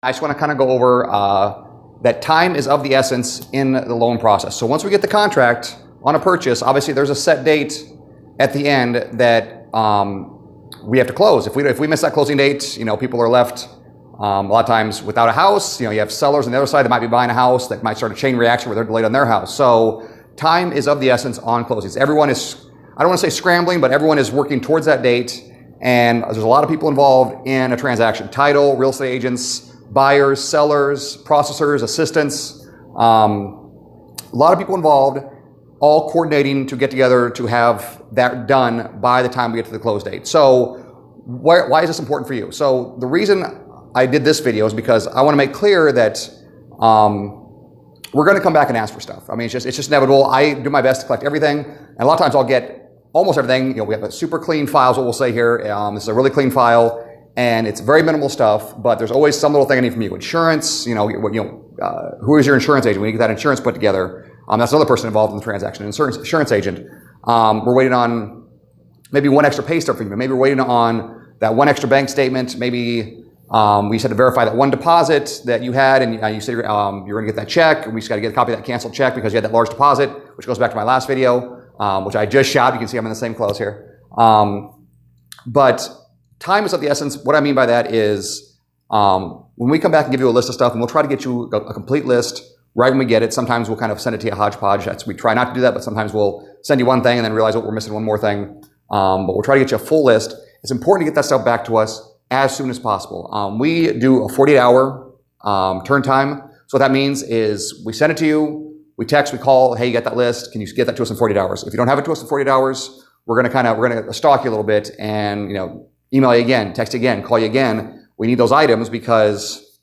I just want to kind of go over that time is of the essence in the loan process. So once we get the contract on a purchase, obviously there's a set date at the end that we have to close. If we miss that closing date, people are left a lot of times without a house. You have sellers on the other side that might be buying a house that might start a chain reaction where they're delayed on their house. So time is of the essence on closings. Everyone is, I don't want to say scrambling, but everyone is working towards that date. And there's a lot of people involved in a transaction: title, real estate agents, buyers, sellers, processors, assistants, a lot of people involved, all coordinating to get together to have that done by the time we get to the close date. So why is this important for you? So the reason I did this video is because I want to make clear that we're going to come back and ask for stuff. I mean, it's just inevitable. I do my best to collect everything, and a lot of times I'll get almost everything. We have a super clean file is what we'll say here. This is a really clean file. And it's very minimal stuff, but there's always some little thing I need from you. Insurance, who is your insurance agent? We need to get that insurance put together. That's another person involved in the transaction, an insurance agent. We're waiting on maybe one extra pay stub from you. Maybe we're waiting on that one extra bank statement. Maybe we just had to verify that one deposit that you had, and you said you're going to get that check, and we just got to get a copy of that canceled check because you had that large deposit, which goes back to my last video, which I just shot. You can see I'm in the same clothes here. But time is of the essence. What I mean by that is when we come back and give you a list of stuff, and we'll try to get you a complete list right when we get it. Sometimes we'll kind of send it to you hodgepodge. We try not to do that, but sometimes we'll send you one thing and then realize, we're missing one more thing. But we'll try to get you a full list. It's important to get that stuff back to us as soon as possible. We do a 48-hour turn time. So what that means is we send it to you, we text, we call, hey, you got that list? Can you get that to us in 48 hours? If you don't have it to us in 48 hours, we're going to stalk you a little bit and, email you again, text you again, call you again. We need those items because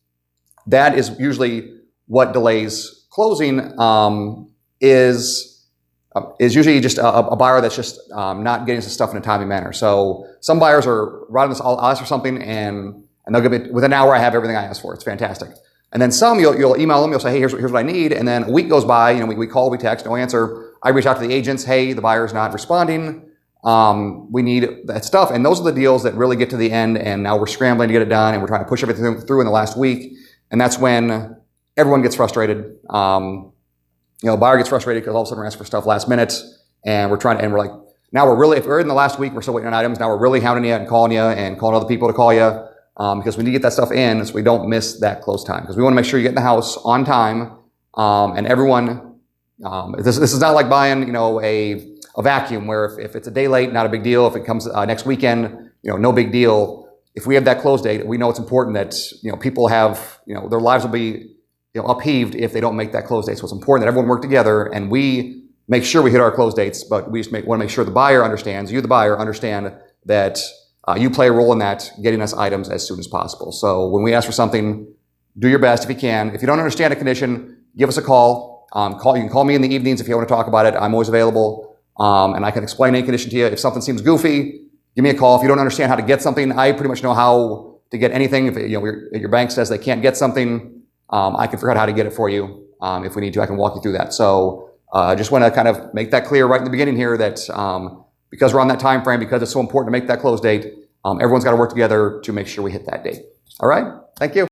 that is usually what delays closing. Is usually just a buyer that's just not getting some stuff in a timely manner. So some buyers are right on this. I'll ask for something and they'll give it within an hour. I have everything I asked for. It's fantastic. And then some you'll email them. You'll say, hey, here's what I need. And then a week goes by. We call, we text, no answer. I reach out to the agents. Hey, the buyer's not responding. We need that stuff. And those are the deals that really get to the end. And now we're scrambling to get it done. And we're trying to push everything through in the last week. And that's when everyone gets frustrated. Buyer gets frustrated because all of a sudden we're asking for stuff last minute. And we're like, now if we're in the last week, we're still waiting on items. Now we're really hounding you and calling other people to call you. Because we need to get that stuff in so we don't miss that close time. Because we want to make sure you get in the house on time. And everyone, this is not like buying, a vacuum where if it's a day late, not a big deal. If it comes next weekend, no big deal. If we have that close date, we know it's important that, people have, their lives will be, upheaved if they don't make that close date. So it's important that everyone work together and we make sure we hit our close dates, but we just want to make sure the buyer understands, you, the buyer, understand that you play a role in that, getting us items as soon as possible. So when we ask for something, do your best if you can. If you don't understand a condition, give us a call. You can call me in the evenings if you want to talk about it. I'm always available. And I can explain any condition to you. If something seems goofy, give me a call. If you don't understand how to get something, I pretty much know how to get anything. If your bank says they can't get something, I can figure out how to get it for you. If we need to, I can walk you through that. So I just want to kind of make that clear right in the beginning here that because we're on that time frame, because it's so important to make that close date, everyone's got to work together to make sure we hit that date. All right? Thank you.